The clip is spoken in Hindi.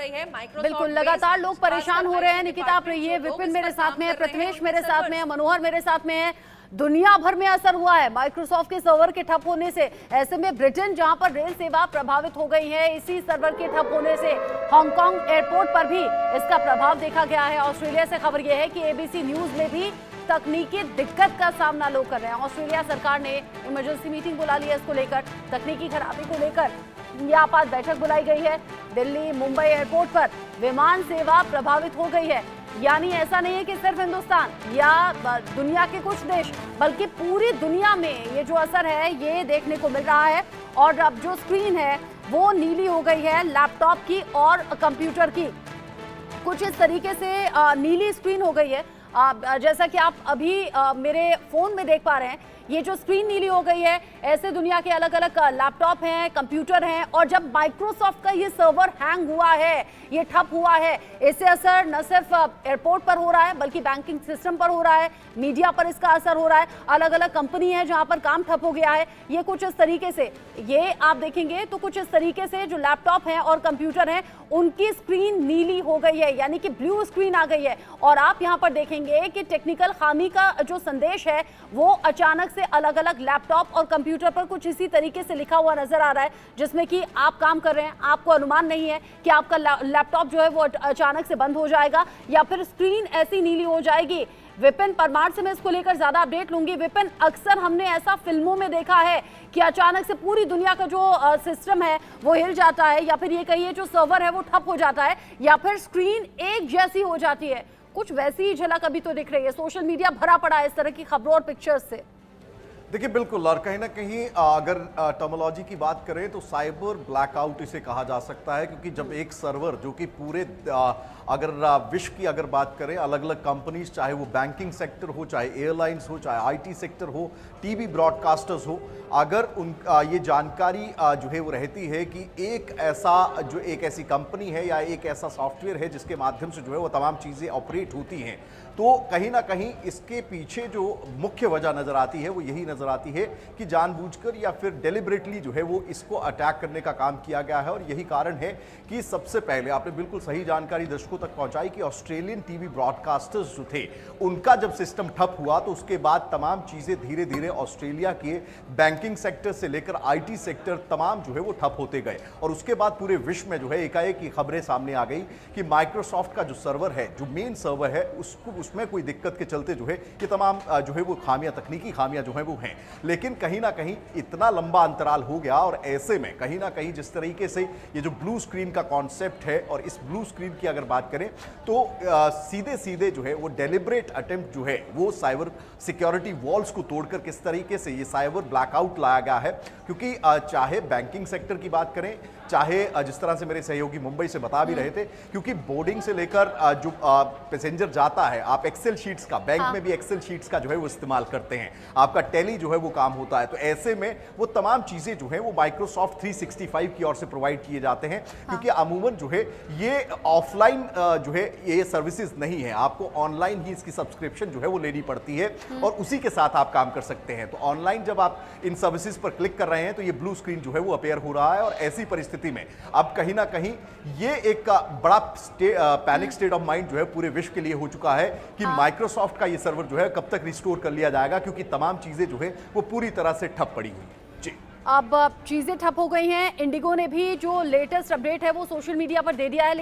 गई है। माइक्रोसॉफ्ट बिल्कुल, लगातार लोग परेशान हो रहे हैं। निकिता आप रहिए, विपिन मेरे साथ में है, प्रथमेश मेरे साथ में है, मनोहर मेरे साथ में है। दुनिया भर में असर हुआ है माइक्रोसॉफ्ट के सर्वर के ठप होने से। ऐसे में ब्रिटेन, जहां पर रेल सेवा प्रभावित हो गई है, इसी सर्वर के ठप होने से हांगकांग एयरपोर्ट पर भी इसका प्रभाव देखा गया है। ऑस्ट्रेलिया से खबर यह है कि एबीसी न्यूज में भी तकनीकी दिक्कत का सामना लोग कर रहे हैं। ऑस्ट्रेलिया सरकार ने इमरजेंसी मीटिंग बुला ली है इसको लेकर, तकनीकी खराबी को लेकर आपात बैठक बुलाई गई है। दिल्ली मुंबई एयरपोर्ट पर विमान सेवा प्रभावित हो गई है। यानी ऐसा नहीं है कि सिर्फ हिंदुस्तान या दुनिया के कुछ देश, बल्कि पूरी दुनिया में ये जो असर है ये देखने को मिल रहा है। और अब जो स्क्रीन है वो नीली हो गई है लैपटॉप की और कंप्यूटर की, कुछ इस तरीके से नीली स्क्रीन हो गई है। जैसा कि आप अभी मेरे फोन में देख पा रहे हैं, ये जो स्क्रीन नीली हो गई है, ऐसे दुनिया के अलग अलग लैपटॉप हैं, कंप्यूटर हैं। और जब माइक्रोसॉफ्ट का ये सर्वर हैंग हुआ है, ये ठप हुआ है, इससे असर न सिर्फ एयरपोर्ट पर हो रहा है बल्कि बैंकिंग सिस्टम पर हो रहा है, मीडिया पर इसका असर हो रहा है। अलग अलग कंपनी है जहां पर काम ठप हो गया है। ये कुछ इस तरीके से, ये आप देखेंगे तो कुछ इस तरीके से जो लैपटॉप हैं और कंप्यूटर हैं उनकी स्क्रीन नीली हो गई है, यानी कि ब्लू स्क्रीन आ गई है। और आप यहां पर देखेंगे कि टेक्निकल खामी का जो संदेश है वो अचानक से अलग अलग लैपटॉप और कंप्यूटर पर कुछ इसी तरीके से लिखा हुआ नजर आ रहा है, जिसमें कि आप काम कर रहे हैं, आपको अनुमान नहीं है कि आपका लैपटॉप जो है वो अचानक से बंद हो जाएगा या फिर स्क्रीन ऐसी नीली हो जाएगी। विपिन परमार से मैं इसको लेकर ज्यादा अपडेट लूंगी। विपिन, अक्सर हमने ऐसा फिल्मों में देखा है कि अचानक से पूरी दुनिया का जो सिस्टम है वो हिल जाता है, या फिर ये कहिए जो सर्वर है वो ठप हो जाता है, या फिर स्क्रीन एक जैसी हो जाती है। कुछ वैसी ही झलक अभी तो दिख रही है, सोशल मीडिया भरा पड़ा है इस तरह की खबरों और पिक्चर्स से। देखिए बिल्कुल, और कहीं ना कहीं अगर टर्मिनोलॉजी की बात करें तो साइबर ब्लैकआउट इसे कहा जा सकता है, क्योंकि जब एक सर्वर जो कि पूरे अगर विश्व की अगर बात करें, अलग अलग कंपनीज, चाहे वो बैंकिंग सेक्टर हो, चाहे एयरलाइंस हो, चाहे आईटी सेक्टर हो, टीवी ब्रॉडकास्टर्स हो, अगर उन ये जानकारी जो है वो रहती है कि एक ऐसी कंपनी है या एक ऐसा सॉफ्टवेयर है जिसके माध्यम से जो है वो तमाम चीज़ें ऑपरेट होती हैं, तो कहीं ना कहीं इसके पीछे जो मुख्य वजह नजर आती है वो यही नजर आती है कि जानबूझकर या फिर डेलिबरेटली जो है वो इसको अटैक करने का काम किया गया है। और यही कारण है कि सबसे पहले आपने बिल्कुल सही जानकारी दर्शकों तक पहुंचाई कि ऑस्ट्रेलियन टीवी ब्रॉडकास्टर्स जो थे उनका जब सिस्टम ठप हुआ तो उसके बाद तमाम चीजें धीरे धीरे ऑस्ट्रेलिया के बैंकिंग सेक्टर से लेकर आईटी सेक्टर तमाम जो है वो ठप होते गए। और उसके बाद पूरे विश्व में जो है एकाएक की खबरें सामने आ गई कि माइक्रोसॉफ्ट का जो सर्वर है, जो मेन सर्वर है, उसमें कोई दिक्कत के चलते जो है ये तमाम जो है वो खामियां, तकनीकी खामियां जो है वो हैं। लेकिन कहीं ना कहीं इतना लंबा अंतराल हो गया, और ऐसे में कहीं ना कहीं जिस तरीके से ये जो ब्लू स्क्रीन का कॉन्सेप्ट है, और इस ब्लू स्क्रीन की अगर बात करें तो सीधे सीधे जो है वो डेलिब्रेट अटेम्प्ट जो है वो साइबर सिक्योरिटी वॉल्स को तोड़कर किस तरीके से ये साइबर ब्लैकआउट लाया गया है। क्योंकि चाहे बैंकिंग सेक्टर की बात करें, चाहे जिस तरह से मेरे सहयोगी मुंबई से बता भी रहे थे, क्योंकि बोर्डिंग से लेकर जो पैसेंजर जाता है, आप एक्सेल शीट्स का, बैंक में भी एक्सेल शीट्स का जो है वो इस्तेमाल करते हैं, आपका टैली जो है वो काम होता है, तो ऐसे में वो तमाम चीजें जो है वो माइक्रोसॉफ्ट 365 की ओर से प्रोवाइड किए जाते हैं। क्योंकि अमूमन जो है ये ऑफलाइन जो है ये सर्विसेज नहीं है, आपको ऑनलाइन ही इसकी सब्सक्रिप्शन जो है वो लेनी पड़ती है और उसी के साथ आप काम कर सकते हैं। तो ऑनलाइन जब आप इन सर्विसेज पर क्लिक कर रहे हैं तो ये ब्लू स्क्रीन जो है वो अपेयर हो रहा है, और ऐसी परिस्थिति में अब कहीं ना कहीं ये एक बड़ा पैनिक स्टेट ऑफ माइंड जो है पूरे विश्व के लिए हो चुका है कि माइक्रोसॉफ्ट का ये सर्वर जो है कब तक रिस्टोर कर लिया जाएगा, क्योंकि तमाम चीजें जो है वो पूरी तरह से ठप पड़ी हुई है। जी, अब चीजें ठप हो गई हैं। इंडिगो ने भी जो लेटेस्ट अपडेट है वो सोशल मीडिया पर दे दिया है।